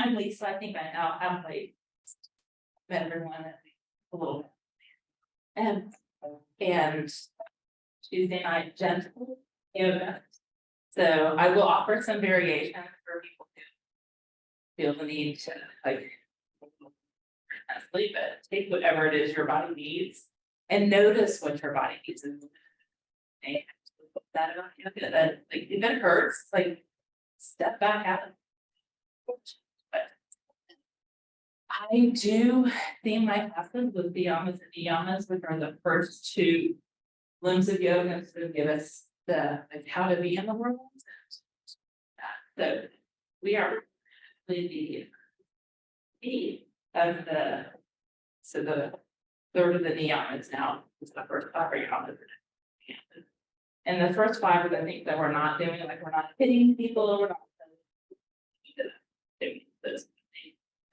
I'm Lisa. I think I now have like met everyone a little bit. And Tuesday night gentle yoga. So I will offer some variation for people who feel the need to like sleep it, take whatever it is your body needs and notice what your body needs. And that about yoga that like if it hurts, like step back out. But I do theme my classes with the yamas and niyamas, which are the first two limbs of yoga to give us the like how to be in the world. So we are really the of the so the third of the niyamas now is the first 5 yamas. And the first 5 are the things that we're not doing, like we're not hitting people, we're not doing those things.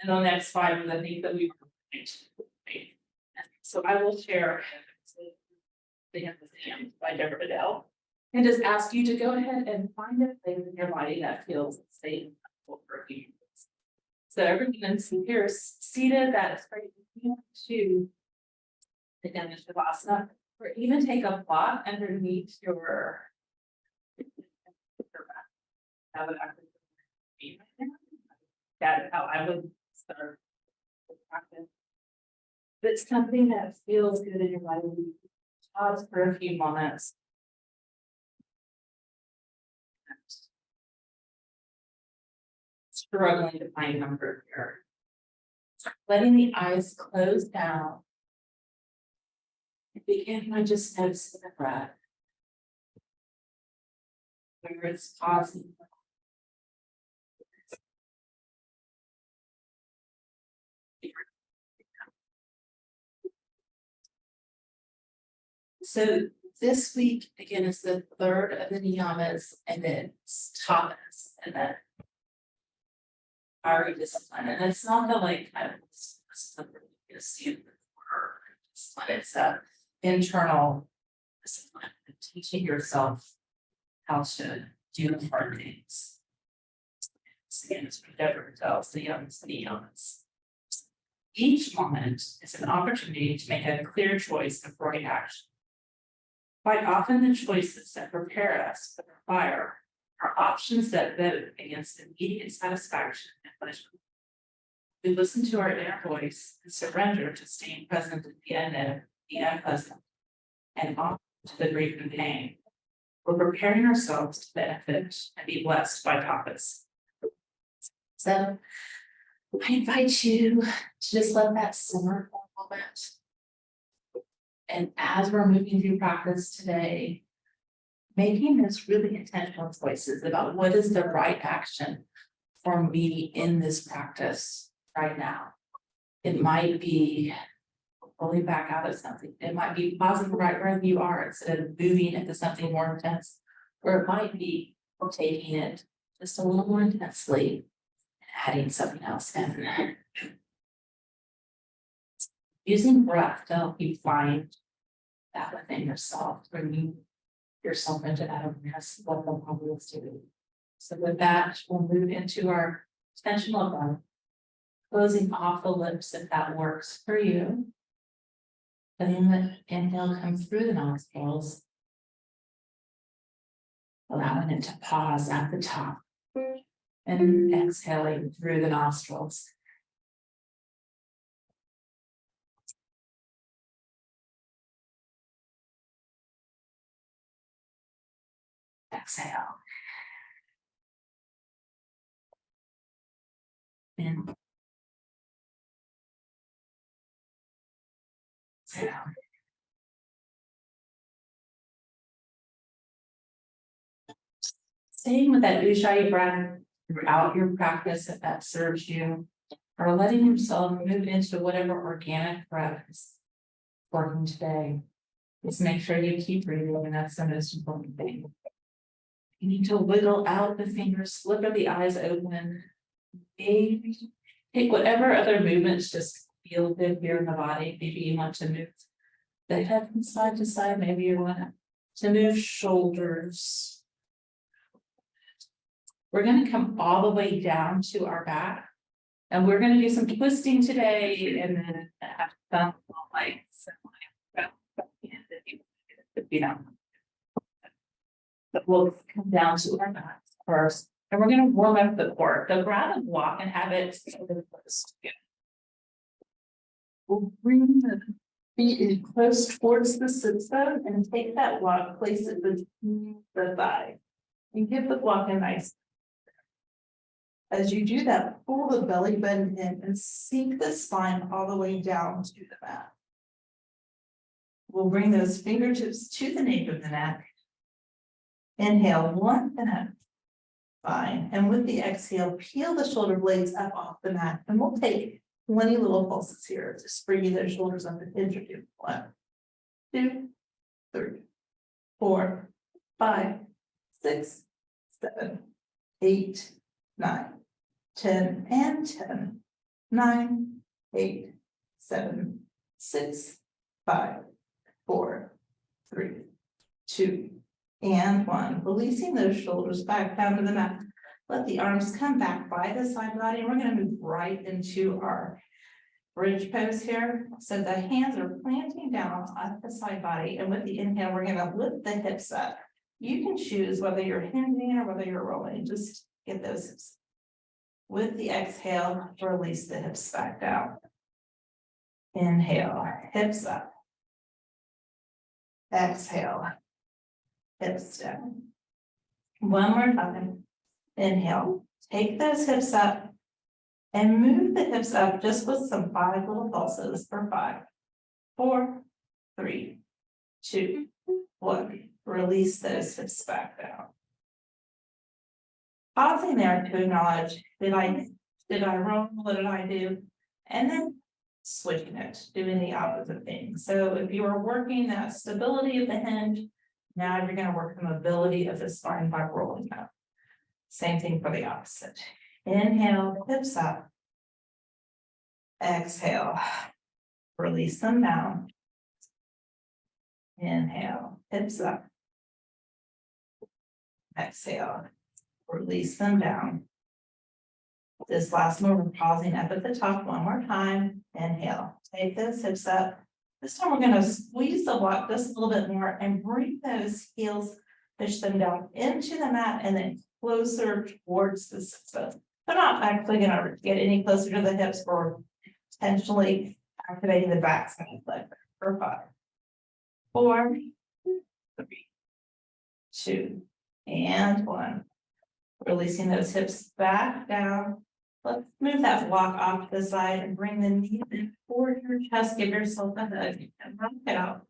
And the next 5 are the things that we were doing. So I will share the Hands by Deborah Adele and just ask you to go ahead and find a place in your body that feels safe for a few minutes. So everyone here is seated, that is great. To the Dana Shavasana, or even take a plot underneath your back. That would actually be right now. That's how I would start the practice. But something that feels good in your body. Pause for a few moments. Struggling to find comfort here. Letting the eyes close down. And begin by just noticing the breath. Where it's pausing. So this week, again, is the third of the niyamas, and then tapas, and then our discipline. And it's not the like kind of discipline, it's a internal discipline, teaching yourself how to do the hard things. Again, it's whatever it tells the niyamas. Each moment is an opportunity to make a clear choice of right action. Quite often the choices that prepare us for the fire are options that vote against immediate satisfaction and pleasure. We listen to our inner voice and surrender to staying present at the unknown, the unpleasant, and often to the grief and pain. We're preparing ourselves to benefit and be blessed by tapas. So I invite you to just let that simmer for a moment. And as we're moving through practice today, making those really intentional choices about what is the right action for me in this practice right now. It might be pulling back out of something. It might be pausing right where you are instead of moving into something more intense. Or it might be taking it just a little more intensely and adding something else in. Using breath to help you find that within yourself, bring yourself into that awareness, what the problem is doing. So with that, we'll move into our intentional breath, closing off the lips if that works for you. Letting the inhale come through the nostrils, allowing it to pause at the top, and exhaling through the nostrils. Exhale. And exhale. Staying with that Ujjayi breath throughout your practice if that serves you, or letting yourself move into whatever organic breath is working today. Just make sure you keep breathing, and that's the most important thing. You need to wiggle out the fingers, flicker the eyes open. Maybe take whatever other movements just feel good here in the body. Maybe you want to move the head from side to side. Maybe you want to move shoulders. We're going to come all the way down to our back. And we're gonna do some twisting today and then have fun, like, so, you know. But we'll come down to our mats first, and we're gonna warm up the core. So grab a block and have it close. We'll bring the feet in close towards the sit bone and take that block, place it between the thigh. And give the block a nice. As you do that, pull the belly button in and sink the spine all the way down to the mat. We'll bring those fingertips to the nape of the neck. Inhale, one and up. Fine. And with the exhale, peel the shoulder blades up off the mat. And we'll take 20 little pulses here. Just bring those shoulders up and introduce. 1, 2, 3, 4, 5, 6, 7, 8, 9, 10, and 10. 9, 8, 7, 6, 5, 4, 3, 2, and 1. Releasing those shoulders back down to the mat. Let the arms come back by the side body. And we're going to move right into our bridge pose here. So the hands are planting down on the side body. And with the inhale, we're going to lift the hips up. You can choose whether you're hinging or whether you're rolling. Just get those hips. With the exhale, release the hips back down. Inhale, hips up. Exhale, hips down. One more time. Inhale, take those hips up and move the hips up just with some 5 little pulses for 5, 4, 3, 2, 1. Release those hips back down. Pausing there to acknowledge, did I roll? What did I do? And then switching it, doing the opposite thing. So if you are working that stability of the hinge, now you're going to work the mobility of the spine by rolling up. Same thing for the opposite. Inhale, hips up. Exhale, release them down. Inhale, hips up. Exhale, release them down. This last one, we're pausing up at the top one more time. Inhale, take those hips up. This time we're going to squeeze the block just a little bit more and bring those heels, push them down into the mat and then closer towards the sit bone. They're not actually going to get any closer to the hips or potentially activating the back side leg for 5, 4, 3, 2, and 1. Releasing those hips back down. Let's move that block off to the side and bring the knees in toward your chest. Give yourself a hug and rock it out.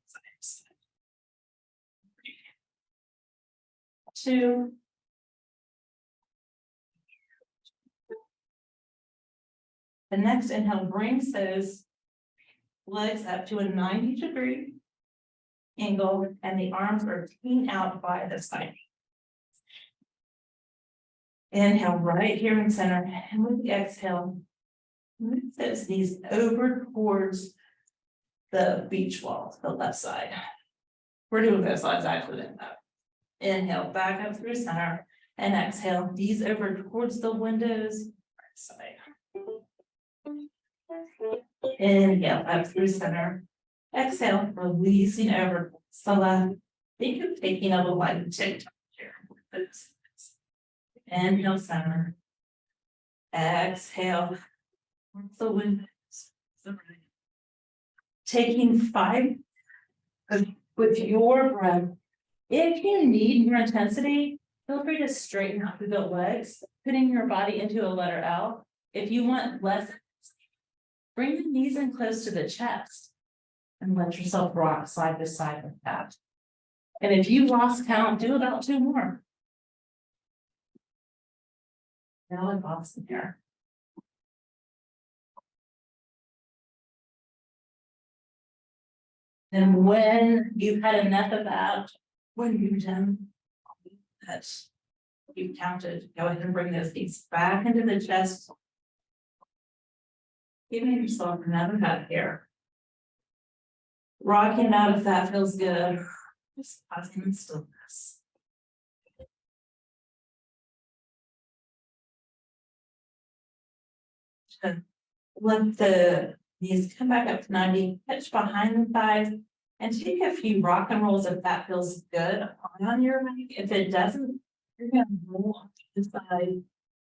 2. The next inhale brings those legs up to a 90-degree angle and the arms are teeing out by the side. Inhale right here in center, and with the exhale, move those knees over towards the beach wall, the left side. We're doing both sides actually. Inhale back up through center, and exhale, knees over towards the windows, right side. Inhale up through center. Exhale, releasing over to the left. Think of taking a little like TikTok here. Inhale center. Exhale. The windows. Taking 5 with your breath. If you need more intensity, feel free to straighten out through the legs, putting your body into a letter L. If you want less, bring the knees in close to the chest and let yourself rock side to side like that. And if you lost count, do about 2 more. Now I'm awesome here. And when you've had enough of that, when you're done, that you've counted, go ahead and bring those knees back into the chest. Giving yourself another hug here. Rocking it out if that feels good. Just pausing in stillness. Let the knees come back up to 90, pitch behind the thighs. And take a few rock and rolls if that feels good on your leg. If it doesn't, you're gonna roll off to the side,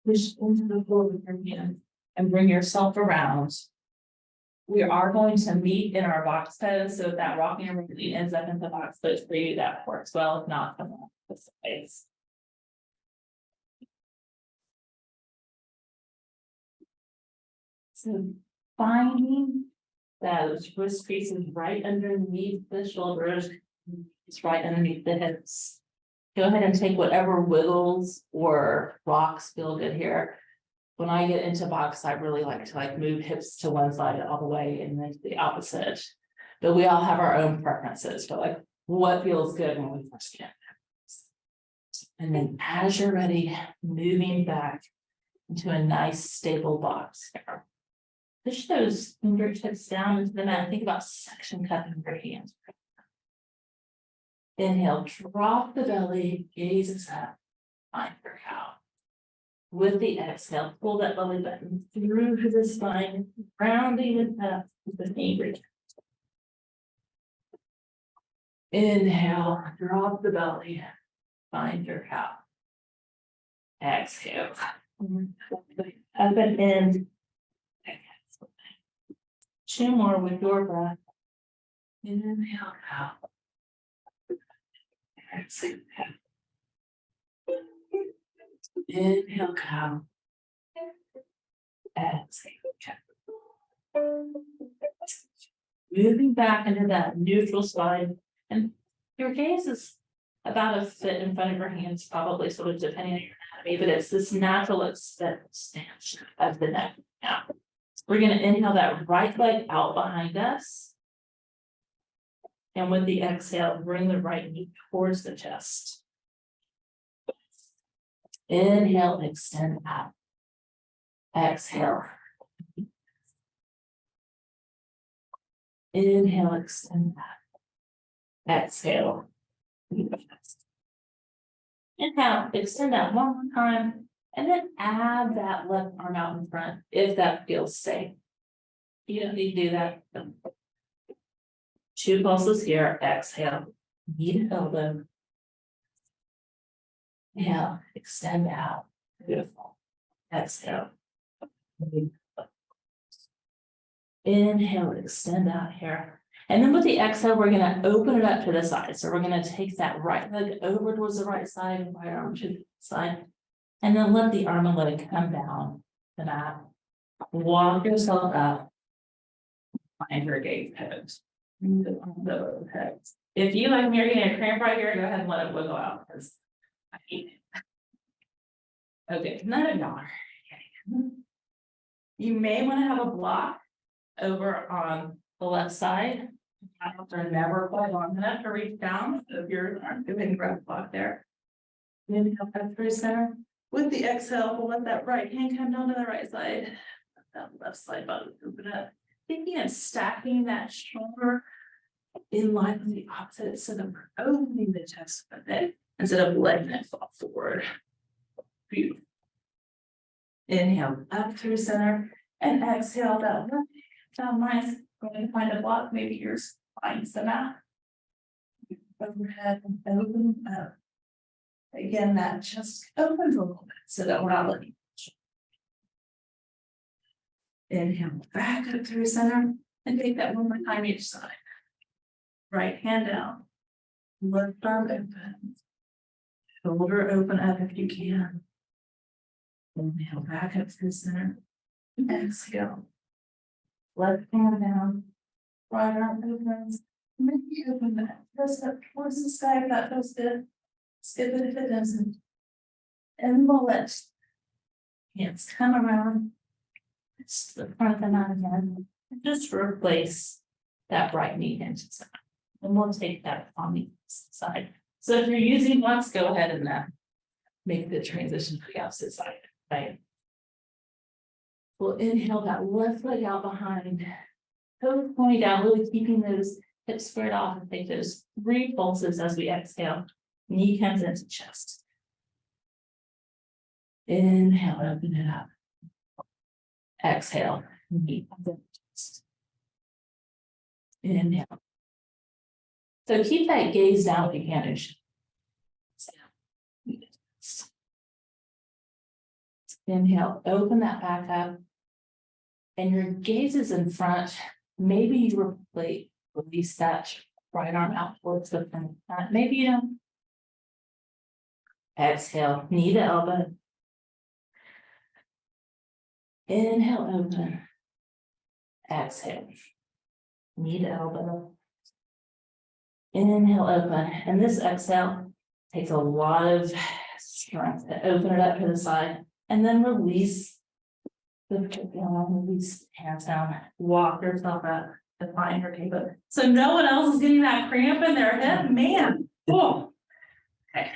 push into the floor with your hands and bring yourself around. We are going to meet in our box pose, so if that rocking and rolling ends up in the box pose for you, that works well. If not, come on the sides. So finding those wrist creases right underneath the shoulders, it's right underneath the hips. Go ahead and take whatever wiggles or rocks feel good here. When I get into box, I really like to move hips to one side all the way and then to the opposite. But we all have our own preferences, but what feels good when we first get. And then as you're ready, moving back into a nice stable box here. Push those fingertips down into the mat. Think about section cupping your hands. Inhale, drop the belly, gazes up, find your cow. With the exhale, pull that belly button through to the spine, rounding it up with the knee bridge. Inhale, drop the belly, find your cow. Exhale, up and in. 2 more with your breath. Inhale out. Exhale. Inhale cow. Exhale cow. Moving back into that neutral side, and your gaze is about a foot in front of your hands, probably sort of depending on your anatomy, but it's this natural extension of the neck now. We're going to inhale that right leg out behind us. And with the exhale, bring the right knee towards the chest. Inhale, extend out. Exhale. Inhale, extend out. Exhale. Inhale, extend out one more time. And then add that left arm out in front if that feels safe. You don't need to do that. 2 pulses here. Exhale. Knee to elbow. Inhale. Extend out. Beautiful. Exhale. Inhale. Extend out here. And then with the exhale, we're going to open it up to the side. So we're going to take that right leg over towards the right side and right arm to the side. And then let the arm and leg come down the mat. Walk yourself up. Find your gaze pose. If you like me, you're getting a cramp right here, go ahead and let it wiggle out because I hate it. Okay, none of y'all are getting it. You may want to have a block over on the left side. They're never quite long enough to reach down. So if you're doing grab block there, inhale up through center. With the exhale, we'll let that right hand come down to the right side. That left side button open up. Thinking of stacking that shoulder in line with the opposite so that we're opening the chest a bit instead of letting it fall forward. Beautiful. Inhale up through center and exhale that left down nice. Going to find a block, maybe your spine's the mat. Overhead and open up. Again, that chest opens a little bit so that we're not looking. Inhale back up through center and take that one more time each side. Right hand down. Left arm open. Shoulder open up if you can. Inhale back up through center. Exhale. Left hand down. Right arm opens. Maybe open that chest up towards the sky if that feels good. Skip it if it doesn't. And we'll let hands come around. It's the front of the mat again. Just replace that right knee into the side. And we'll take that on the side. So if you're using blocks, go ahead and make the transition to the opposite side. Right. We'll inhale that left leg out behind. Toes pointing down, really keeping those hips squared off and take those 3 pulses as we exhale. Knee comes into chest. Inhale, open it up. Exhale. Inhale. So keep that gaze down if you can. Inhale, open that back up. And your gaze is in front. Maybe you release that right arm out towards the front. Maybe you don't. Exhale, knee to elbow. Inhale, open. Exhale, knee to elbow. Inhale, open. And this exhale takes a lot of strength to open it up to the side and then release. Release hands down, walk yourself up to find your table. So no one else is getting that cramp in their hip, man. Cool. Okay.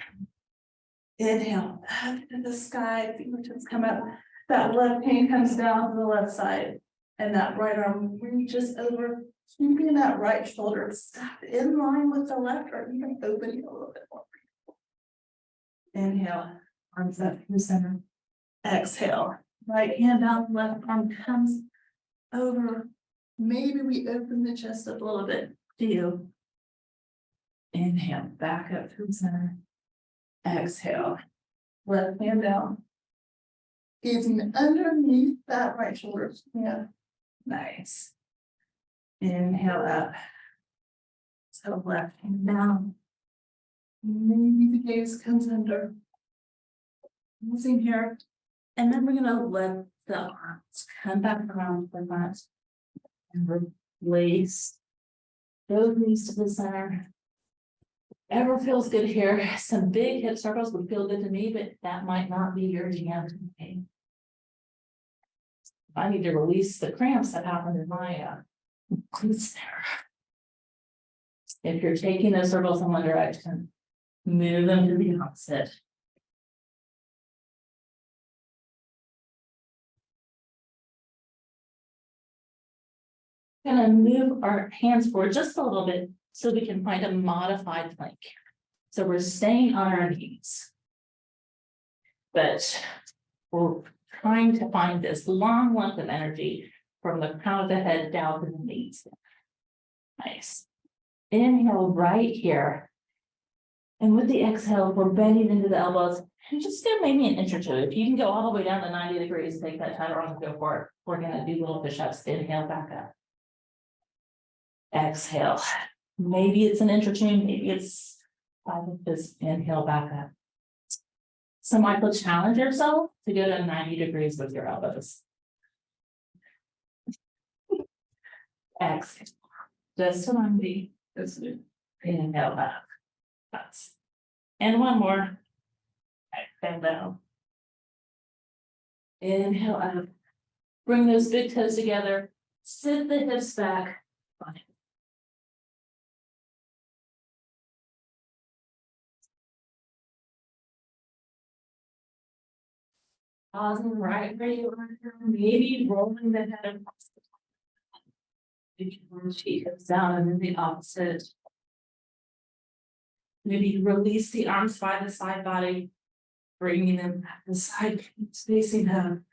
Inhale up into the sky, fingertips come up. That left hand comes down to the left side, and that right arm reaches over, keeping that right shoulder in line with the left, or even opening a little bit more. Inhale, arms up to the center. Exhale. Right hand down, left arm comes over. Maybe we open the chest up a little bit. Do you? Inhale, back up through the center. Exhale, left hand down. Gazing underneath that right shoulder. Yeah, nice. Inhale up. So left hand down. Maybe the gaze comes under. Using here. And then we're gonna let the arms come back around the front and release those knees to the center. Whatever feels good here. Some big hip circles would feel good to me, but that might not be your jam. Okay. I need to release the cramps that happened in my glutes there. If you're taking those circles in one direction, move them to the opposite. Gonna move our hands forward just a little bit so we can find a modified plank. So we're staying on our knees, but we're trying to find this long length of energy from the crown of the head down to the knees. Nice. Inhale right here. And with the exhale, we're bending into the elbows. And just do maybe an inch or two. If you can go all the way down to 90 degrees, take that tighter arm and go for it. We're gonna do little push-ups. Inhale back up. Exhale. Maybe it's an inch or two, maybe it's 5 inches. Inhale back up. So Michael, challenge yourself to go to 90 degrees with your elbows. Exhale. Just to 90. Inhale up. That's. And one more. Bend down. Inhale up. Bring those big toes together. Sit the hips back. Fine. Pausing right where you are, maybe rolling the head across the top. You can launch the hips down and then the opposite. Maybe release the arms by the side body, bringing them at the side, facing them.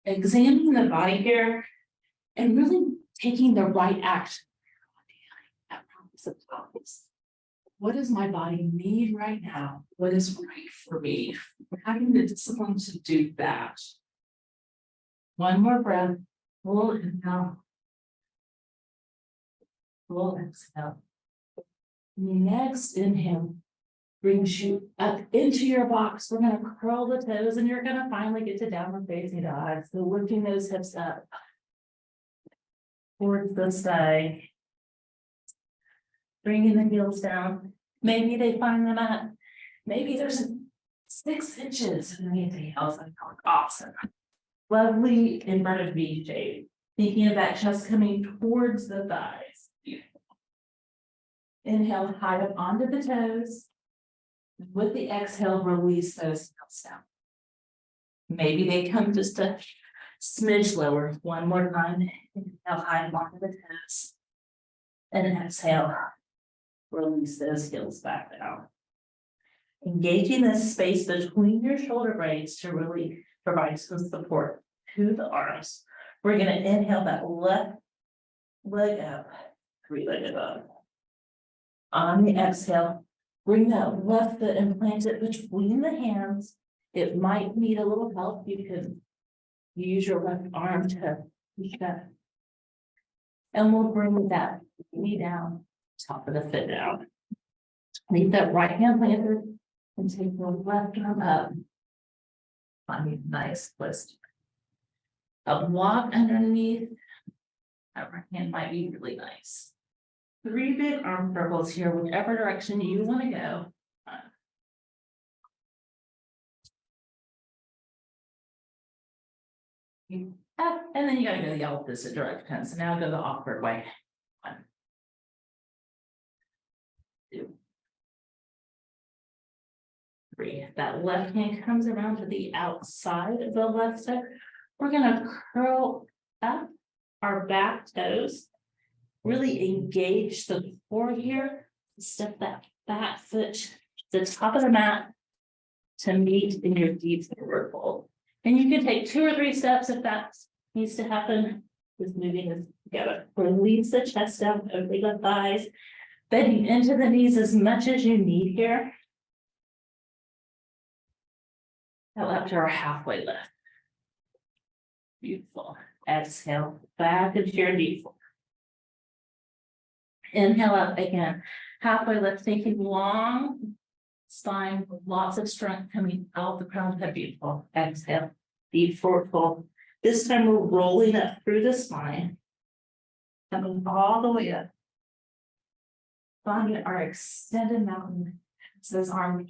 Examining the body here and really taking the right action. What does my body need right now? What is right for me? Having the discipline to do that. One more breath. Full inhale. Full exhale. Next inhale brings you up into your box. We're going to curl the toes and you're going to finally get to downward facing dog. So lifting those hips up towards the side. Bringing the heels down. Maybe they find them at, maybe there's 6 inches underneath the heels. Awesome. Lovely inverted V shape. Thinking of that chest coming towards the thighs. Beautiful. Inhale, high up onto the toes. With the exhale, release those heels down. Maybe they come just a smidge lower. One more time. Inhale, high up onto the toes. And exhale. Release those heels back down. Engaging this space between your shoulder blades to really provide some support to the arms. We're gonna inhale that left leg up, three-legged up. On the exhale, bring that left foot and plant it between the hands. It might need a little help. You can use your left arm to reach that. And we'll bring that knee down, top of the foot down. Leave that right hand planted and take the left arm up. Find a nice twist. A block underneath. That right hand might be really nice. 3 big arm circles here, whichever direction you want to go. And then you gotta go the opposite direction. So now go the awkward way. 1, 2, 3. That left hand comes around to the outside of the left foot. We're gonna curl up our back toes. Really engage the core here. Step that back foot to the top of the mat to meet in your deep forward fold. And you can take 2 or 3 steps if that needs to happen. Just moving this together. Release the chest down over the thighs. Bending into the knees as much as you need here. Now up to our halfway lift. Beautiful. Exhale back into your deep fold. Inhale up again. Halfway lift, thinking long spine, lots of strength coming out the crown of the head. Beautiful. Exhale, deep forward fold. This time we're rolling up through the spine, coming all the way up. Finding our extended mountain. So this arm.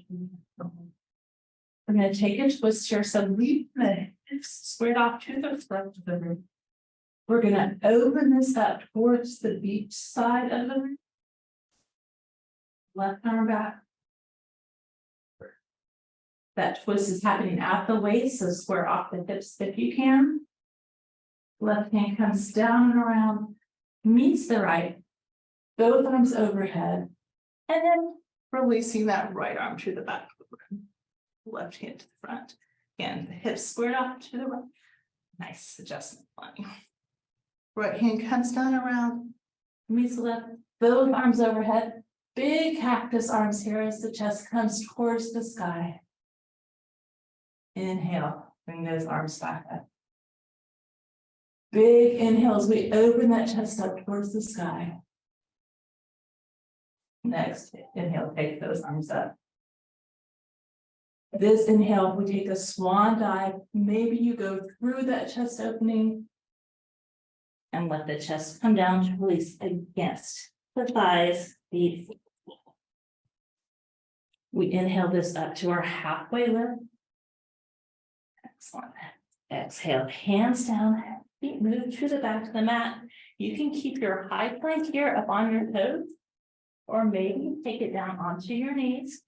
We're going to take a twist here. So leave the hips squared off to the front of the room. We're going to open this up towards the beach side of the room. Left arm back. That twist is happening at the waist, so square off the hips if you can. Left hand comes down and around, meets the right, both arms overhead, and then releasing that right arm to the back of the room. Left hand to the front. Again, the hips squared off to the right. Nice adjustment line. Right hand comes down around, meets the left, both arms overhead. Big cactus arms here as the chest comes towards the sky. Inhale, bring those arms back up. Big inhales, we open that chest up towards the sky. Next, inhale, take those arms up. This inhale, we take a swan dive. Maybe you go through that chest opening and let the chest come down to release against the thighs. Beautiful. We inhale this up to our halfway lift. Excellent. Exhale, hands down, feet move to the back of the mat. You can keep your high plank here up on your toes, or maybe take it down onto your knees.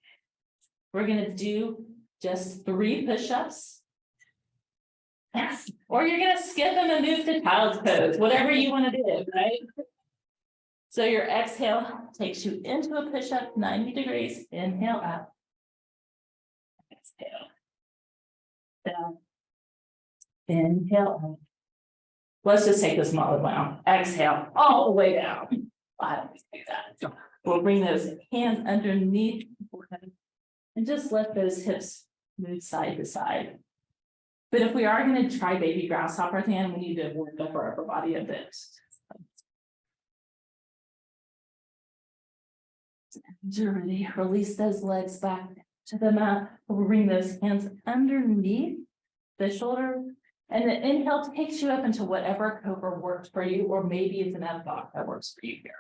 We're going to do just 3 push-ups. Or you're going to skip them and move to child's pose, whatever you want to do, right? So your exhale takes you into a push-up, 90 degrees. Inhale up. Exhale. Down. Inhale up. Let's just take this smaller down. Exhale all the way down. I don't do that. We'll bring those hands underneath the forehead and just let those hips move side to side. But if we are going to try baby grasshopper at the end, we need to work up our upper body a bit. You're ready. Release those legs back to the mat. We'll bring those hands underneath the shoulder. And the inhale takes you up into whatever cobra works for you, or maybe it's an ab block that works for you here.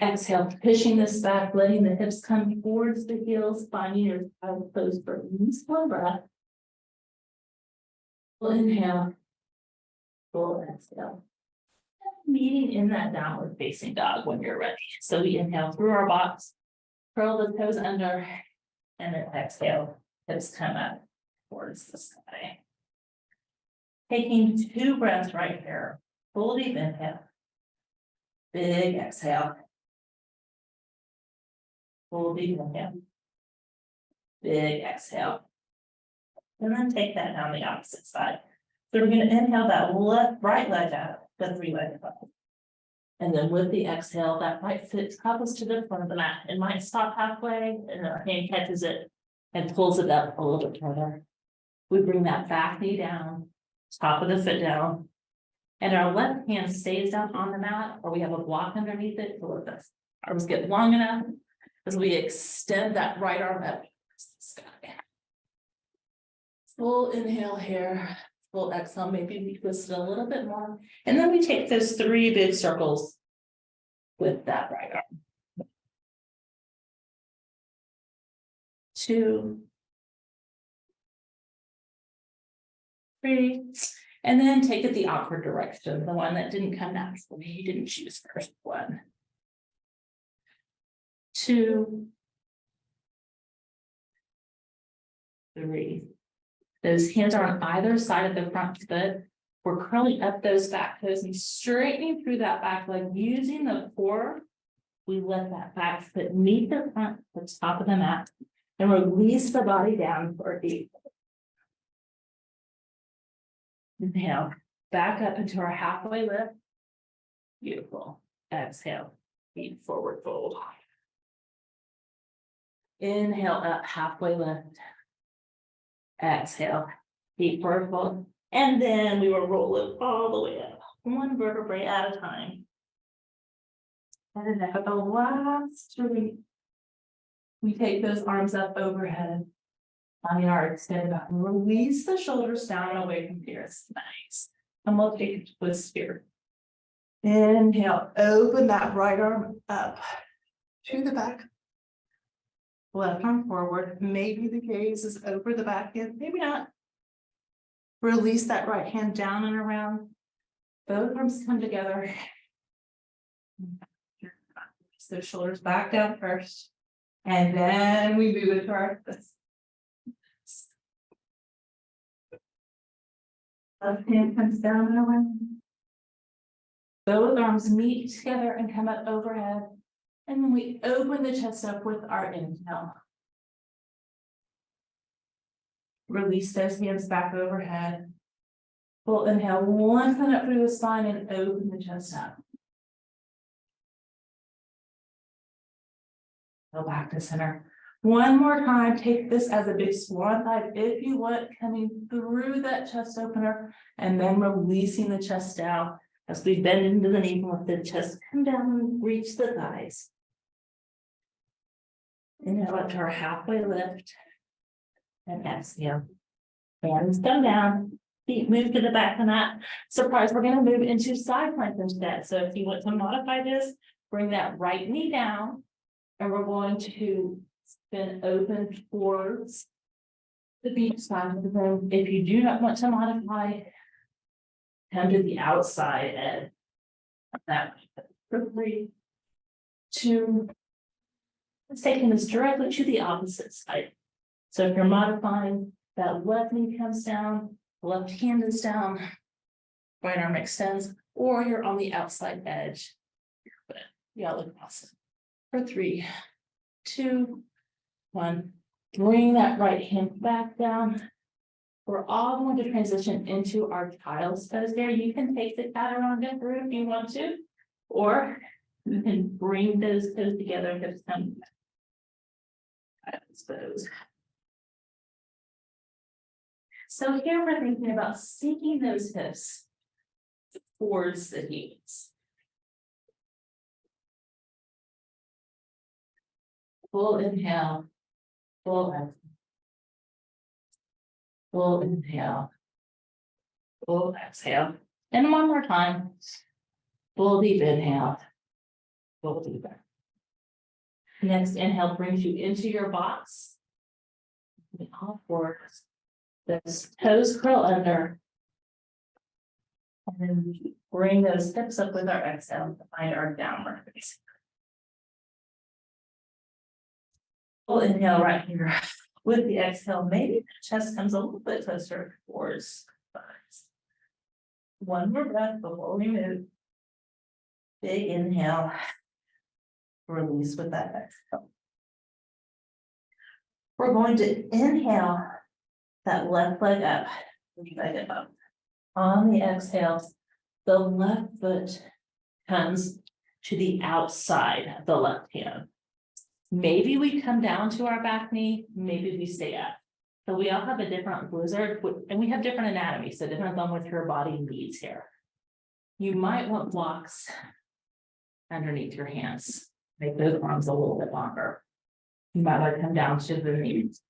Exhale, pushing this back, letting the hips come towards the heels, finding your child pose for slow breath. Full inhale, full exhale. Meeting in that downward facing dog when you're ready. So we inhale through our box, curl the toes under, and then exhale, hips come up towards the sky. Taking 2 breaths right here. Full deep inhale. Big exhale. Full deep inhale. Big exhale. And then take that down the opposite side. So we're gonna inhale that right leg out, the 3-legged up. And then with the exhale, that right foot travels to the front of the mat. It might stop halfway and our hand catches it and pulls it up a little bit further. We bring that back knee down, top of the foot down. And our left hand stays down on the mat, or we have a block underneath it to let the arms get long enough as we extend that right arm up towards the sky. Full inhale here, full exhale, maybe we twist it a little bit more. And then we take those 3 big circles with that right arm. 2, 3, and then take it the awkward direction, the one that didn't come naturally, you didn't choose first. 1, 2, 3. Those hands are on either side of the front foot. We're curling up those back toes and straightening through that back leg using the core. We let that back foot meet the front, the top of the mat, and release the body down for a deep. Inhale, back up into our halfway lift. Beautiful. Exhale, feet forward fold. Inhale up, halfway lift. Exhale, feet forward fold. And then we will roll it all the way up, 1 vertebrae at a time. And then at the last release, we take those arms up overhead. On our extended back, release the shoulders down and away from here. It's nice. And we'll take a twist here. Inhale, open that right arm up to the back. Left arm forward. Maybe the gaze is over the back end, maybe not. Release that right hand down and around. Both arms come together. Release those shoulders back down first. And then we move into our twist. Left hand comes down and around. Both arms meet together and come up overhead. And then we open the chest up with our inhale. Release those hands back overhead. Full inhale, lengthen up through the spine and open the chest up. Go back to center. One more time, take this as a big swan dive if you want, coming through that chest opener and then releasing the chest down as we bend into the knee and let the chest come down and reach the thighs. Inhale up to our halfway lift and exhale. Hands come down, feet move to the back of the mat. Surprise, we're going to move into side plank instead. So if you want to modify this, bring that right knee down and we're going to spin open towards the beach side of the room. If you do not want to modify, come to the outside edge of that. For 3, 2, let's take this directly to the opposite side. So if you're modifying, that left knee comes down, left hand is down, right arm extends, or you're on the outside edge. But yeah, look awesome. For 3, 2, 1, bring that right hand back down. We're all going to transition into our child's pose there. You can take the chaturanga through if you want to, or you can bring those toes together and just come child's pose. So here we're thinking about sinking those hips towards the knees. Full inhale, full exhale. Full inhale, full exhale. And one more time. Full deep inhale, full deep breath. Next inhale brings you into your box. All fours. The toes curl under. And then we bring those hips up with our exhale to find our downward facing. Full inhale right here. With the exhale, maybe the chest comes a little bit closer towards the thighs. One more breath before we move. Big inhale. Release with that exhale. We're going to inhale that left leg up, leg it up. On the exhale, the left foot comes to the outside of the left hand. Maybe we come down to our back knee, maybe we stay up. So we all have a different blizzard, and we have different anatomy, so it depends on what your body needs here. You might want blocks underneath your hands, make those arms a little bit longer. You might want to come down to the knees.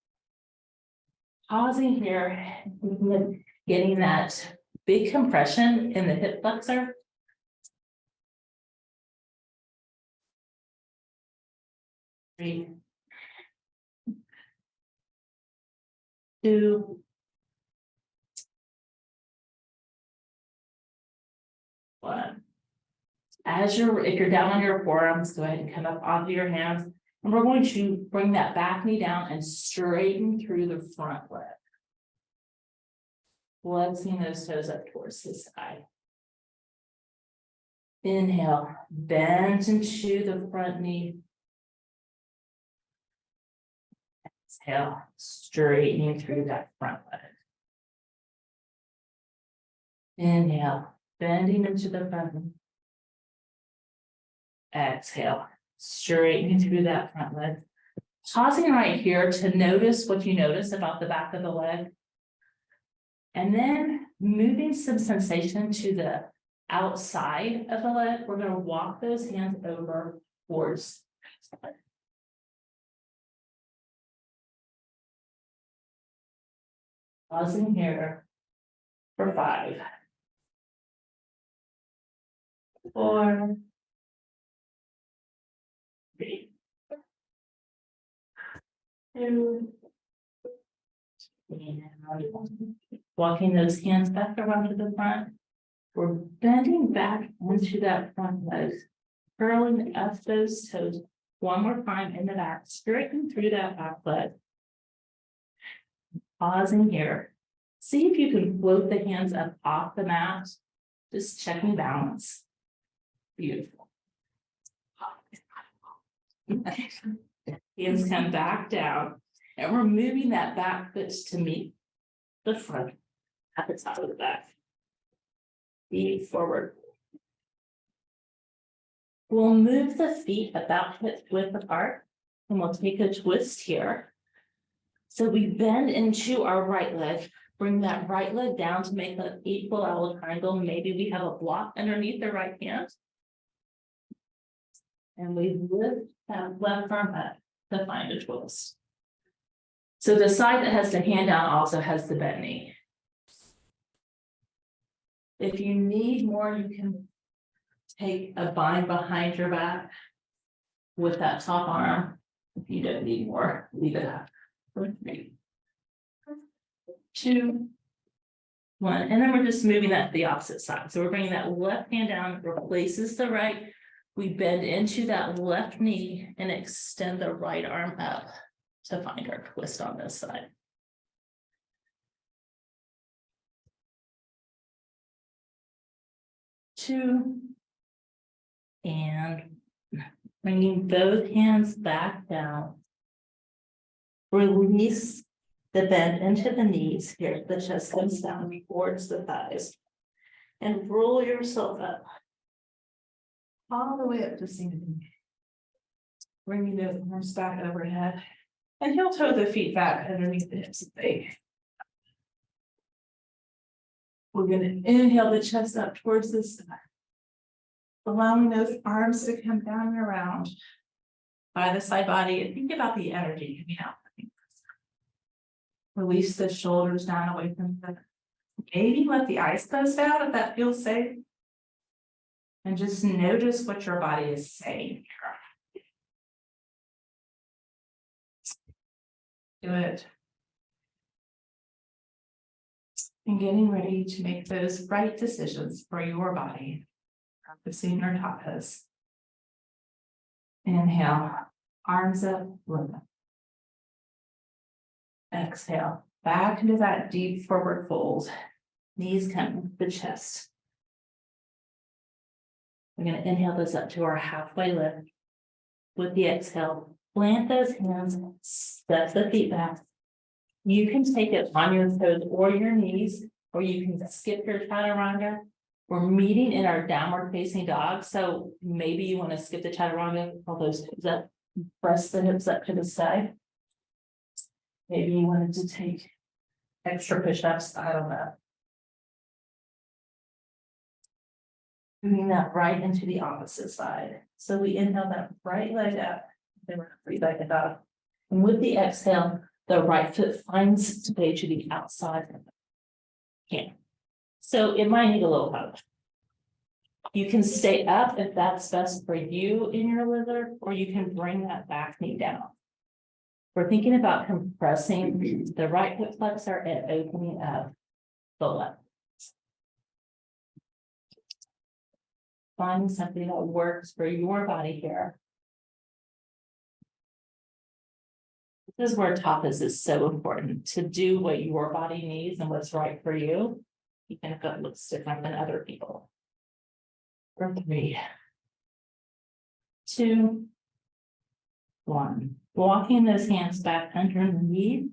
Pausing here, getting that big compression in the hip flexor. Three, 2, 1. If you're down on your forearms, go ahead and come up onto your hands. And we're going to bring that back knee down and straighten through the front leg. Flexing those toes up towards the side. Inhale, bend into the front knee. Exhale, straightening through that front leg. Inhale, bending into the front knee. Exhale, straightening through that front leg. Pausing right here to notice what you notice about the back of the leg. And then moving some sensation to the outside of the leg. We're going to walk those hands over towards the leg. Pausing here for 5, 4, 3, 2, and walking those hands back around to the front. We're bending back into that front leg, curling up those toes one more time in the back, straightening through that back leg. Pausing here. See if you can float the hands up off the mat. Just checking balance. Beautiful. Hands come back down. And we're moving that back foot to meet the front at the top of the back. Feet forward. We'll move the feet about hip width apart. And we'll take a twist here. So we bend into our right leg, bring that right leg down to make an equal elbow triangle. Maybe we have a block underneath the right hand. And we lift that left arm up to find a twist. So the side that has the hand down also has the bent knee. If you need more, you can take a bind behind your back with that top arm. If you don't need more, leave it up. 3, 2, 1, and then we're just moving that to the opposite side. So we're bringing that left hand down, replaces the right. We bend into that left knee and extend the right arm up to find our twist on this side. Two, and bringing both hands back down. Release the bend into the knees here. The chest comes down towards the thighs. And roll yourself up. All the way up to ceiling. Bringing those arms back overhead. And heel toe the feet back underneath the hips. We're going to inhale the chest up towards the side. Allowing those arms to come down and around by the side body. And think about the energy coming out. Release the shoulders down away from the. Maybe let the eyes close down if that feels safe. And just notice what your body is saying here. Do it. And getting ready to make those right decisions for your body. Practicing your tapas. Inhale, arms up, lift up. Exhale, back into that deep forward fold. Knees come to the chest. We're going to inhale this up to our halfway lift. With the exhale, Plant those hands, step the feet back. You can take it on your toes or your knees, or you can skip your chaturanga. We're meeting in our downward facing dog, so maybe you want to skip the chaturanga, pull those toes up, press the hips up to the side. Maybe you wanted to take extra push-ups, I don't know. Moving that right into the opposite side. So we inhale that right leg up, then we're three-legged dog. And with the exhale, the right foot finds its way to the outside. Yeah. So it might need a little help. You can stay up if that's best for you in your lizard, or you can bring that back knee down. We're thinking about compressing the right hip flexor and opening up the left. Find something that works for your body here. This is where tapas is so important, to do what your body needs and what's right for you, even if it looks different than other people. For 3, 2, 1. Walking those hands back underneath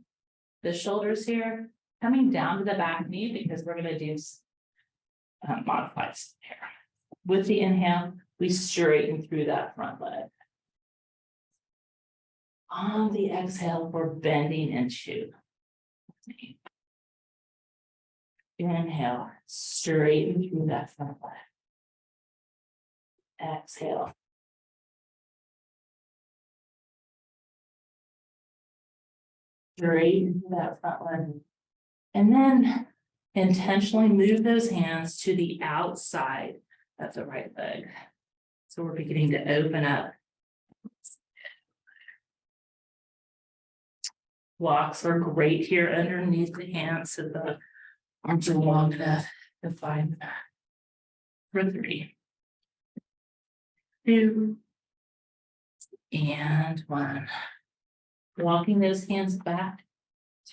the shoulders here, coming down to the back knee because we're going to do modified here. With the inhale, we straighten through that front leg. On the exhale, we're bending into. Inhale, straighten through that front leg. Exhale. Straighten through that front leg. And then intentionally move those hands to the outside of the right leg. So we're beginning to open up. Blocks are great here underneath the hands so the arms are long enough to find that. For 3, 2, and 1. Walking those hands back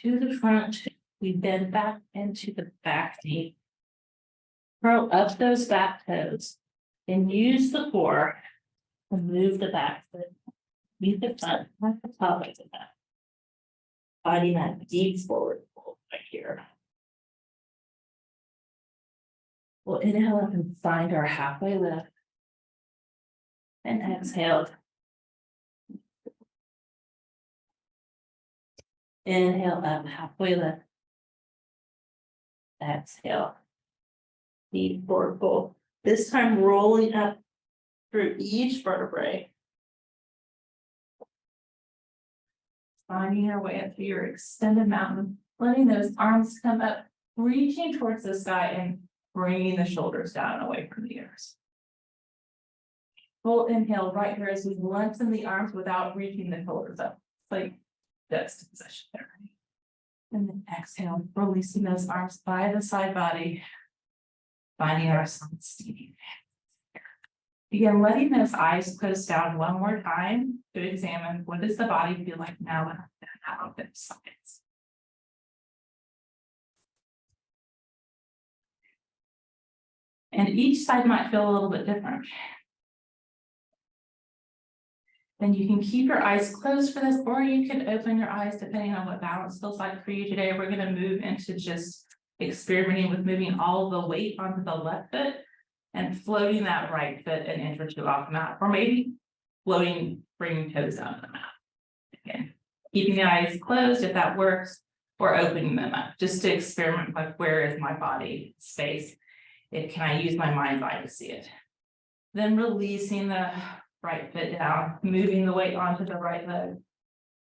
to the front, we bend back into the back knee. Curl up those back toes and use the core to move the back foot. Meet the front like the top of the back. Finding that deep forward fold right here. We'll inhale up and find our halfway lift. And exhale. Inhale up, halfway lift. Exhale. Deep forward fold. This time rolling up through each vertebrae. Finding your way up to your extended mountain, letting those arms come up, reaching towards the sky and bringing the shoulders down away from the ears. Full inhale right here as we lengthen the arms without reaching the shoulders up. It's like this position there. And then exhale, releasing those arms by the side body, finding ourselves seated. Begin letting those eyes close down one more time to examine what does the body feel like now that I've done out of those sides. And each side might feel a little bit different. Then you can keep your eyes closed for this, or you can open your eyes depending on what balance feels like for you today. We're going to move into just experimenting with moving all the weight onto the left foot and floating that right foot an inch or two off the mat, or maybe floating, bringing toes down to the mat. Again, keeping the eyes closed if that works, or opening them up just to experiment, like where is my body space? Can I use my mind's eye to see it? Then releasing the right foot down, moving the weight onto the right leg,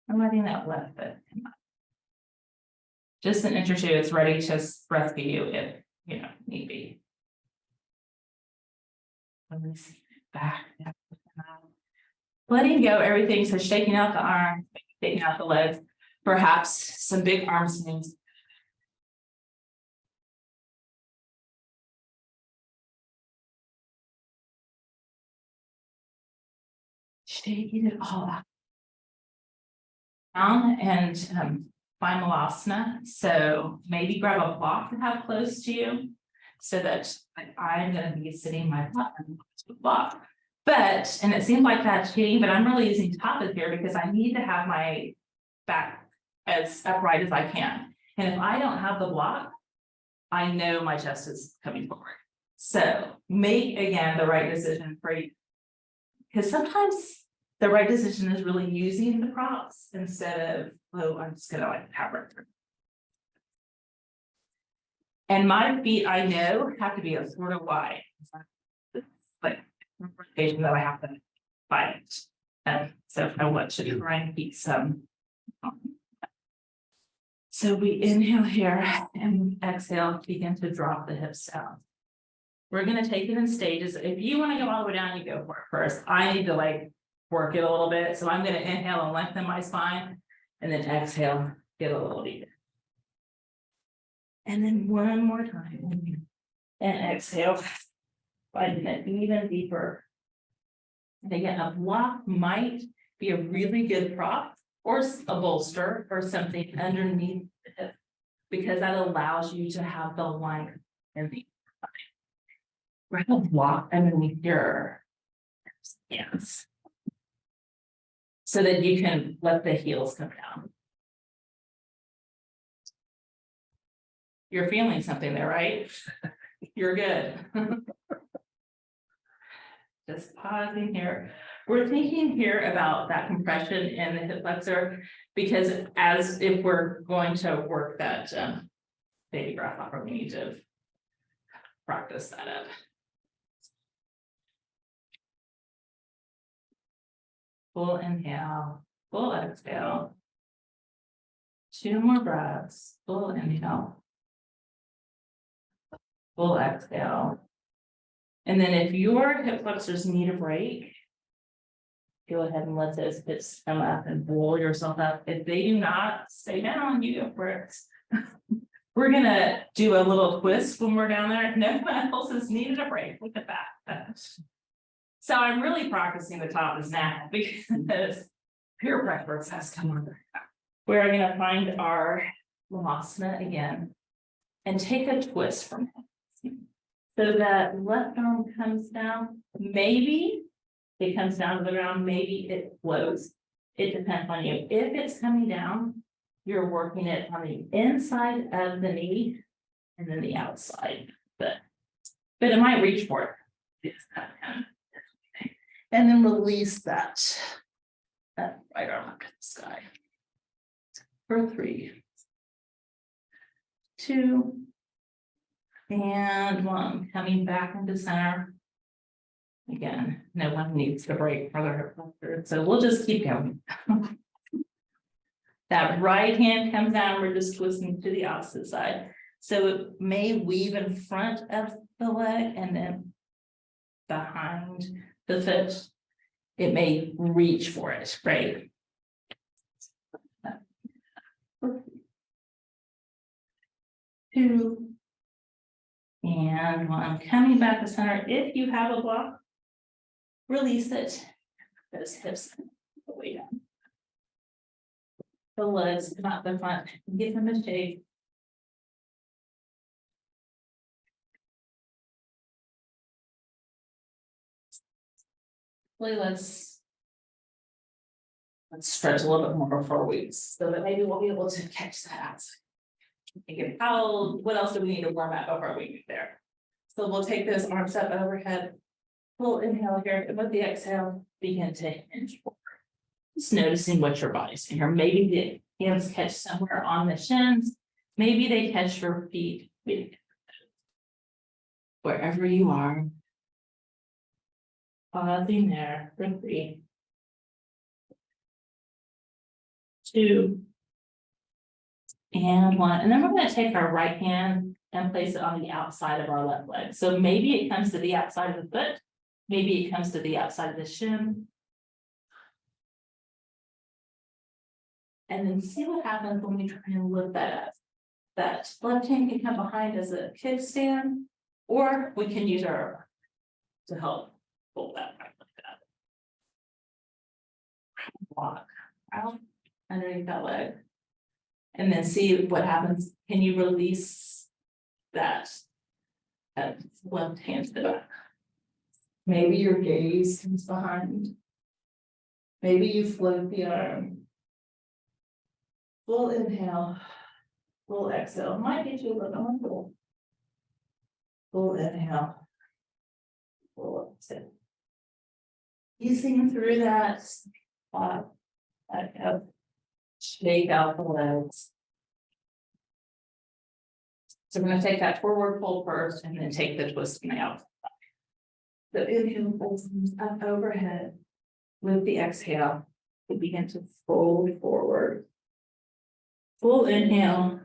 and letting that left foot come up. Just an inch or two, it's ready to rescue you if need be. Release back. Letting go everything, so shaking out the arms, shaking out the legs, perhaps some big arm swings. Shaking it all out. Down and find Malasana. So maybe grab a block to have close to you, so that I'm going to be sitting my butt on the block. But, and it seems like that's cheating, but I'm really using top of here because I need to have my back as upright as I can. And if I don't have the block, I know my chest is coming forward. So make again the right decision for you. Because sometimes the right decision is really using the props instead of, oh, I'm just gonna like have it. And my feet, I know, have to be a sort of wide. Like, confrontation that I have to fight. And so I want to try and keep some. So we inhale here and exhale, begin to drop the hips down. We're gonna take it in stages. If you wanna go all the way down, you go for it first. I need to like work it a little bit. So I'm gonna inhale and lengthen my spine and then exhale, get a little deeper. And then one more time and exhale, finding it even deeper. And again, a block might be a really good prop or a bolster or something underneath it. Because that allows you to have the length in the right a block underneath your hands. So that you can let the heels come down. You're feeling something there, right? You're good. Just pausing here. We're thinking here about that compression in the hip flexor, because as if we're going to work that baby grasshopper, we need to practice that up. Full inhale, full exhale. 2 more breaths, full inhale. Full exhale. And then if your hip flexors need a break, go ahead and let those hips come up and roll yourself up. If they do not, stay down, you go for it. We're gonna do a little twist when we're down there. No one else has needed a break. Look at that. So I'm really practicing the tops now because peer practice has come on. We're gonna find our Lavasana again and take a twist from it. So that left arm comes down, maybe it comes down to the ground, maybe it flows. It depends on you. If it's coming down, you're working it on the inside of the knee and then the outside, but it might reach for it. And then release that right arm up to the sky. For 3, 2, and 1, coming back into center. Again, no one needs to break for their hip flexor, so we'll just keep going. That right hand comes down, we're just twisting to the opposite side. So it may weave in front of the leg and then behind the foot. It may reach for it, right? 2, and 1, coming back to center. If you have a block, release it. Those hips the way down. The legs, not the front, give them a shake. Let's stretch a little bit more for weeks, so that maybe we'll be able to catch that out. Thinking, what else do we need to warm up before we get there? So we'll take those arms up overhead. Full inhale here, and with the exhale, begin to hinge forward. Just noticing what your body's doing here. Maybe the hands catch somewhere on the shins. Maybe they catch your feet. Wherever you are. Pausing there for 3, 2, and 1. And then we're going to take our right hand and place it on the outside of our left leg. So maybe it comes to the outside of the foot. Maybe it comes to the outside of the shin. And then see what happens when we try and lift that up. That left hand can come behind as a kickstand, or we can use our to help pull that back like that. Walk out underneath that leg. And then see what happens. Can you release that left hand to the back? Maybe your gaze comes behind. Maybe you float the arm. Full inhale. Full exhale. Might get you a little uncomfortable. Full inhale. Full exhale. Easing through that spot. Shake out the legs. So we're gonna take that forward fold first and then take the twist from the outside. So inhale folds up overhead. With the exhale, we begin to fold forward. Full inhale.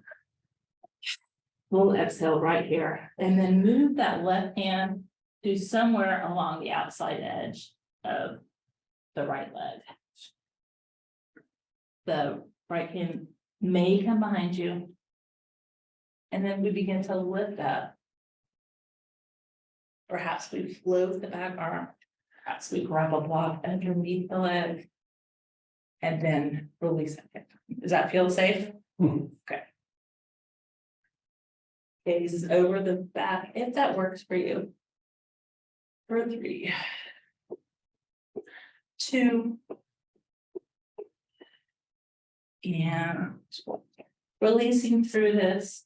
Full exhale right here, and then move that left hand to somewhere along the outside edge of the right leg. The right hand may come behind you. And then we begin to lift up. Perhaps we float the back arm, perhaps we grab a block underneath the leg. And then release it. Does that feel safe? Okay. Gaze is over the back, if that works for you. For 3, 2. And releasing through this.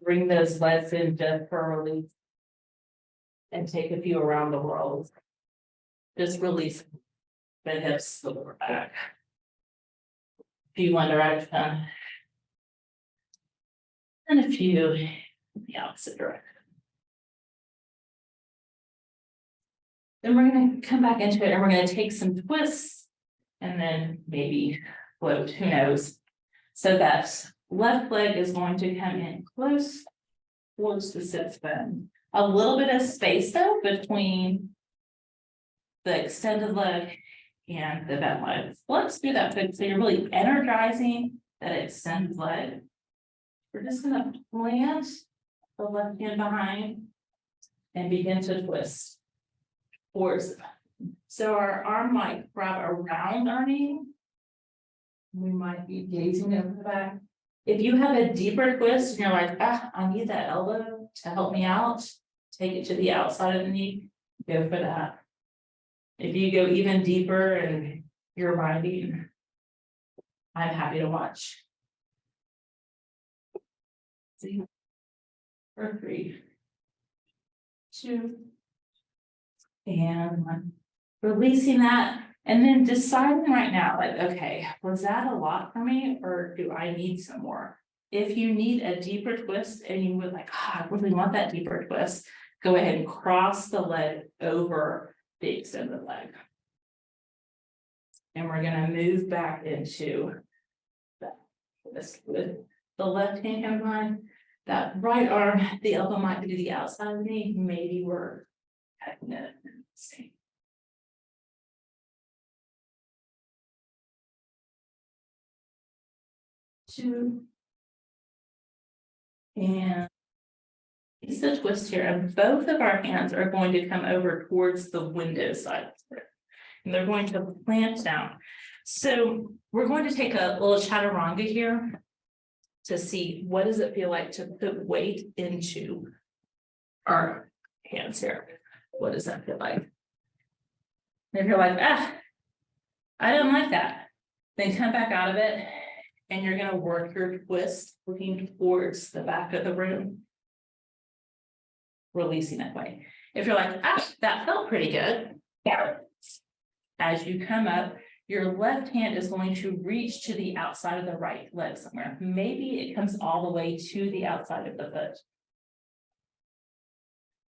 Bring those legs in just for release. And take a few around the world. Just release the hips, the lower back. A few one direction. And a few in the opposite direction. Then we're gonna come back into it and we're gonna take some twists. And then maybe float, who knows? So that left leg is going to come in close towards the sit bone. A little bit of space though between the extended leg and the bent leg. Let's do that quick. So you're really energizing that extended leg. We're just gonna plant the left hand behind and begin to twist towards. So our arm might wrap around our knee. We might be gazing over the back. If you have a deeper twist and you're like, I need that elbow to help me out, take it to the outside of the knee, go for that. If you go even deeper and you're riding, I'm happy to watch. See, for 3, 2, and 1. Releasing that, and then deciding right now, like, okay, was that a lot for me, or do I need some more? If you need a deeper twist and you would like, I really want that deeper twist, go ahead and cross the leg over the extended leg. And we're gonna move back into this with the left hand combined, that right arm, the elbow might be to the outside of the knee, maybe we're cutting it. See. Two. And it's the twist here, and both of our hands are going to come over towards the window side. And they're going to plant down. So we're going to take a little chaturanga here to see what does it feel like to put weight into our hands here. What does that feel like? And if you're like, I don't like that, then come back out of it and you're going to work your twist looking towards the back of the room. Releasing that way. If you're like, that felt pretty good. As you come up, your left hand is going to reach to the outside of the right leg somewhere. Maybe it comes all the way to the outside of the foot.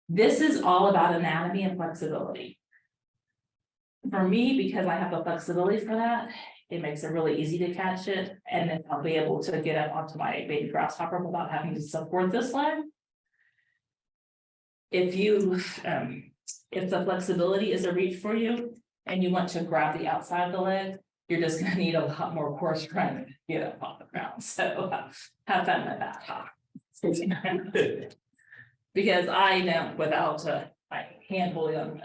This is all about anatomy and flexibility. For me, because I have the flexibility for that, it makes it really easy to catch it. And then I'll be able to get up onto my baby grasshopper without having to support this leg. If you, if the flexibility is a reach for you and you want to grab the outside of the leg, you're just gonna need a lot more core strength to get up off the ground. So have fun with that. Because I know without my hand holding on.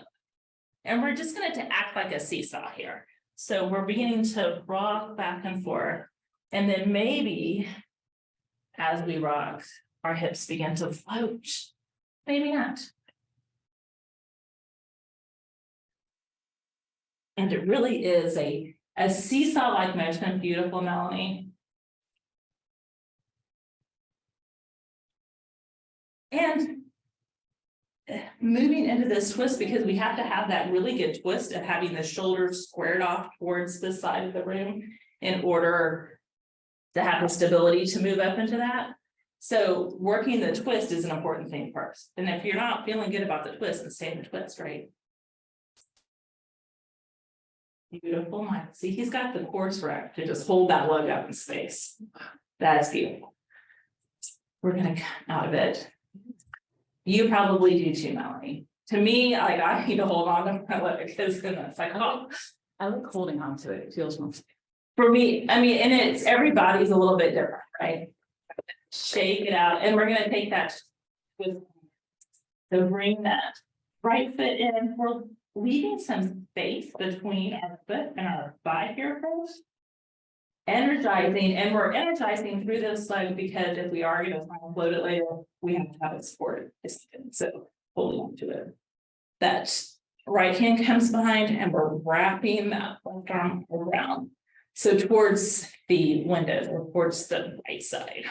And we're just gonna act like a seesaw here. So we're beginning to rock back and forth. And then maybe as we rock, our hips begin to float. Maybe not. And it really is a seesaw-like motion, beautiful, Melanie. And moving into this twist, because we have to have that really good twist of having the shoulders squared off towards the side of the room in order to have the stability to move up into that. So working the twist is an important thing first. And if you're not feeling good about the twist, then stay in the twist, right? Beautiful, Mike. See, he's got the course rep to just hold that lug up in space. That's beautiful. We're gonna come out of it. You probably do too, Melanie. To me, like, I need to hold on to my leg because then it's like, oh, I like holding on to it, it feels more. for me, I mean, and it's, everybody's a little bit different, right? Shake it out, and we're gonna take that with. So bring that right foot in, we're leaving some space between our foot and our thigh here first. Energizing, and we're energizing through this leg because if we are gonna try and float it later, we have to have it supported. So holding on to it. That right hand comes behind and we're wrapping that left arm around. So towards the window or towards the right side.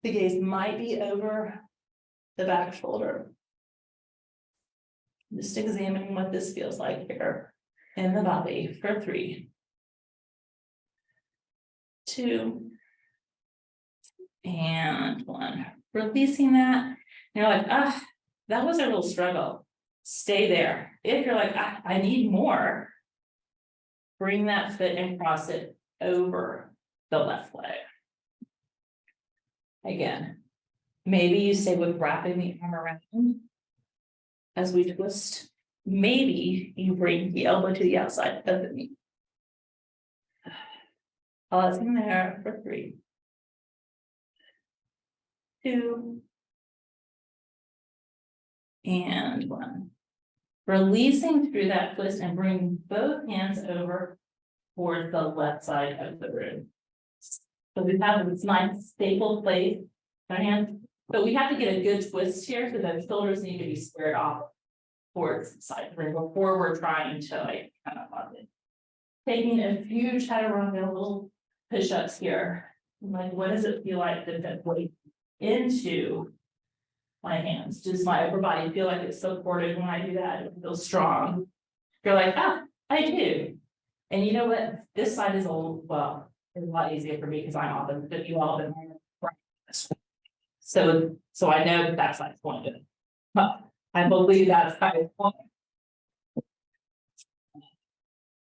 The gaze might be over the back shoulder. Just examining what this feels like here in the body for 3, 2, and 1. Releasing that. And you're like, ah, that was a real struggle. Stay there. If you're like, ah, I need more, bring that foot and cross it over the left leg. Again, maybe you stay with wrapping the arm around as we twist. Maybe you bring the elbow to the outside of the knee. Pausing there for 3, 2, and 1. Releasing through that twist and bring both hands over towards the left side of the room. So we have this nice stable place, our hands, but we have to get a good twist here so that shoulders need to be squared off towards the side of the room before we're trying to like kind of bond it. Taking a few chaturanga little push-ups here. Like, what does it feel like to put weight into my hands? Does my upper body feel like it's supported when I do that? It feels strong. You're like, ah, I do. And you know what? This side is a lot easier for me because I'm often, but you all been so I know that side's going good. But I believe that's how it's going.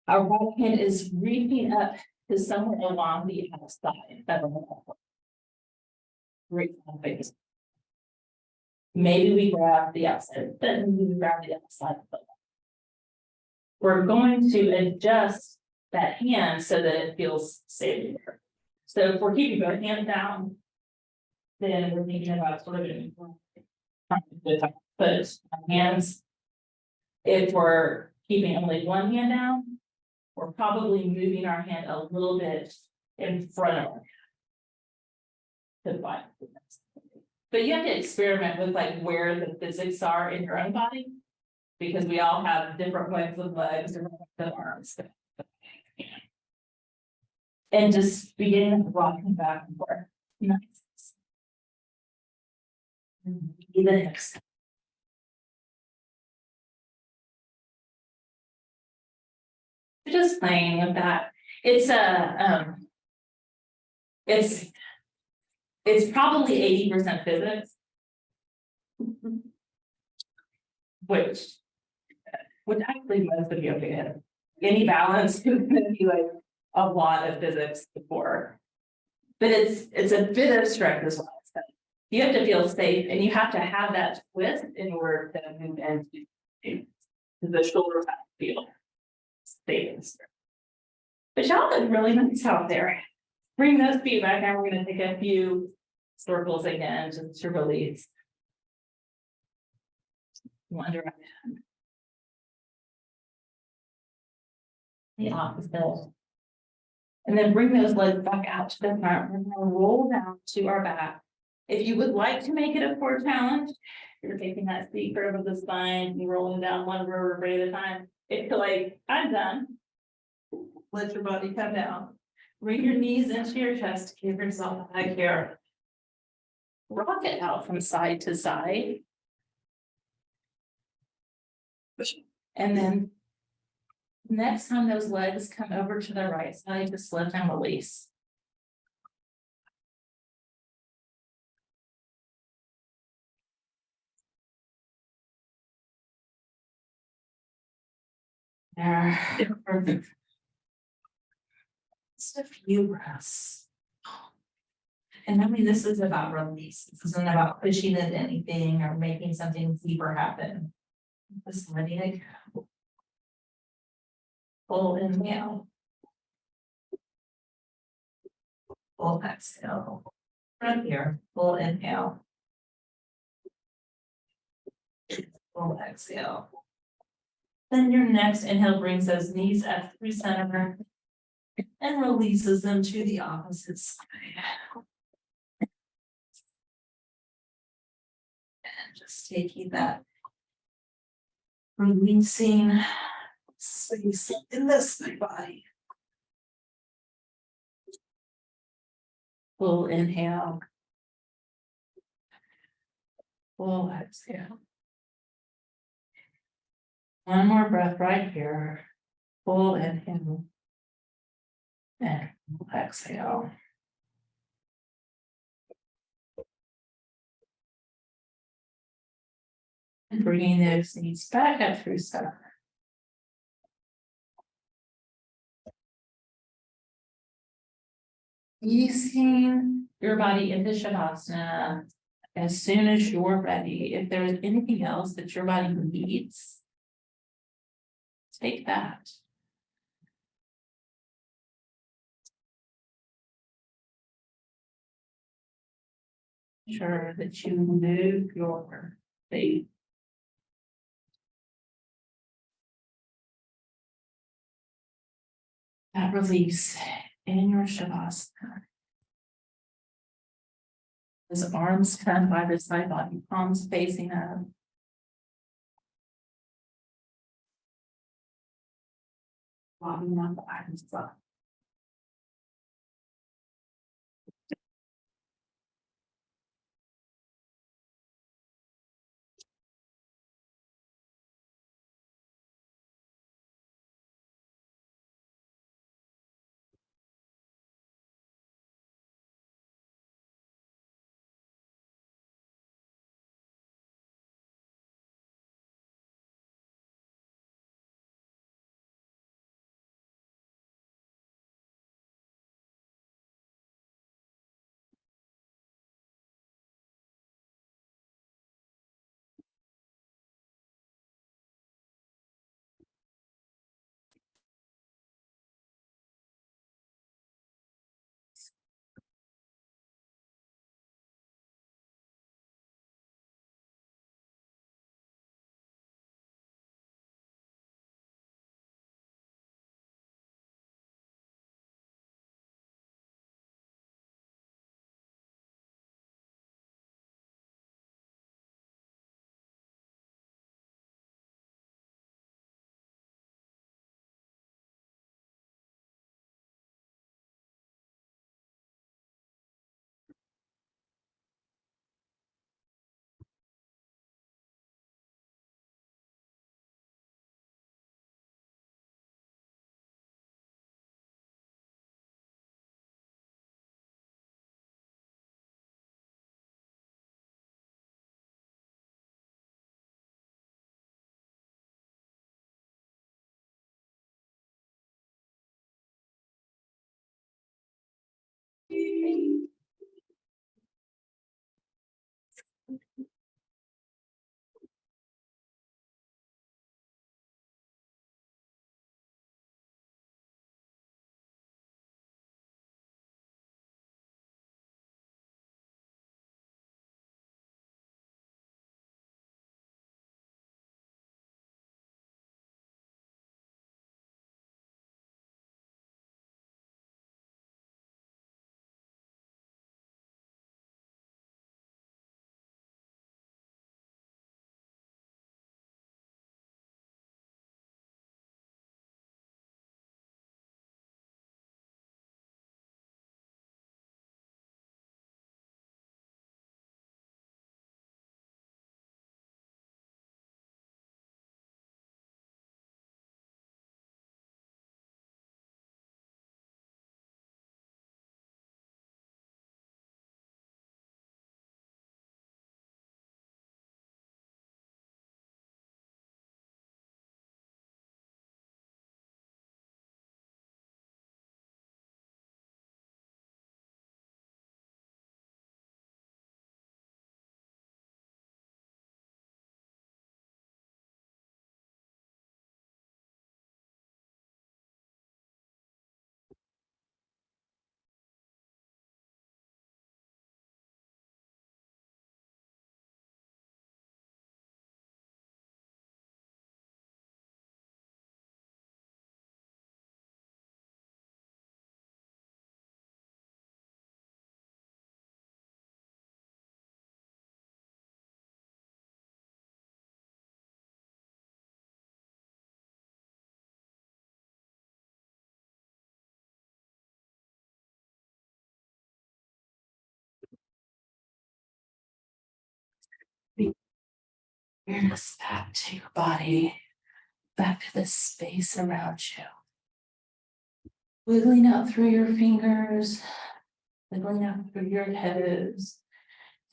Our right hand is reaching up to somewhere along the outside of the wall. Great face. Maybe we grab the outside, then we grab the outside of the wall. We're going to adjust that hand so that it feels safe. So if we're keeping both hands down, then we're thinking about sort of with our foot, our hands. If we're keeping only one hand down, we're probably moving our hand a little bit in front of our hand. But you have to experiment with like where the physics are in your own body, because we all have different lengths of legs, different lengths of arms. And just begin rocking back and forth. Nice. The next. Just playing with that. It's a it's probably 80% physics, which actually most of yoga is. Any balance is gonna be like a lot of physics before, but it's a bit abstract as well. So you have to feel safe, and you have to have that twist in order to move into the shoulders have to feel safe. But y'all look really nice out there. Bring those feet back, and we're gonna take a few circles again just to release. One direction. The opposite. And then bring those legs back out to the front. We're gonna roll down to our back If you would like to make it a core challenge, you're taking that steep curve of the spine, you're rolling down one vertebrae at a time. If you're like, I'm done. Let your body come down. Bring your knees into your chest, give yourself back here. Rock it out from side to side. And then. Next time those legs come over to the right side, just let them release. There. Perfect. Just a few breaths. And I mean, this is about release. This isn't about pushing into anything or making something deeper happen. Just letting it go. Full inhale. Full exhale. From here, full inhale. Full exhale. Then your next inhale brings those knees up through center and releases them to the opposite side. And just taking that releasing space in this body. Full inhale. Full exhale. One more breath right here. Full inhale. And full exhale. And bringing those knees back up through center. Easing your body into Shavasana as soon as you're ready. If there's anything else that your body needs, take that. Sure that you move your feet. That release in your Shavasana. His arms come by the side body, palms facing up. Lobbing up the arms up. awareness back to your body, back to the space around you. Wiggling out through your fingers, wiggling out through your toes,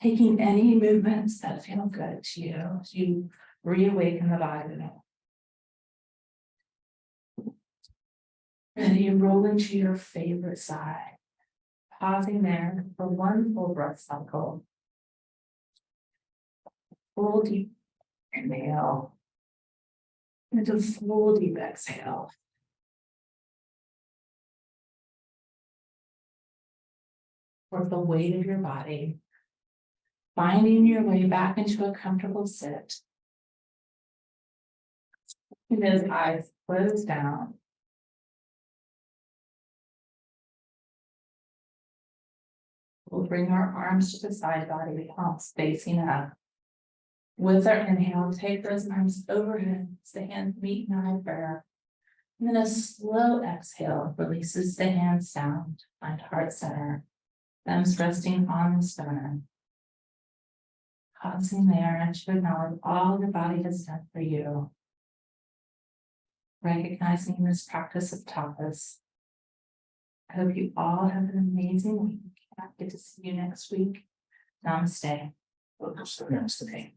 taking any movements that feel good to you as you reawaken the body. And you roll into your favorite side, pausing there for one full breath cycle. Full deep inhale. And a full deep exhale. Work the weight of your body, finding your way back into a comfortable sit. And those eyes close down. We'll bring our arms to the side body, palms facing up. With our inhale, take those arms overhead, as the hands meet in eye prayer. And then a slow exhale releases the hands down, find heart center. Thumbs resting on the sternum. Pausing there and to acknowledge all your body has done for you. Recognizing this practice of tapas. I hope you all have an amazing week. I get to see you next week. Namaste. Namaste.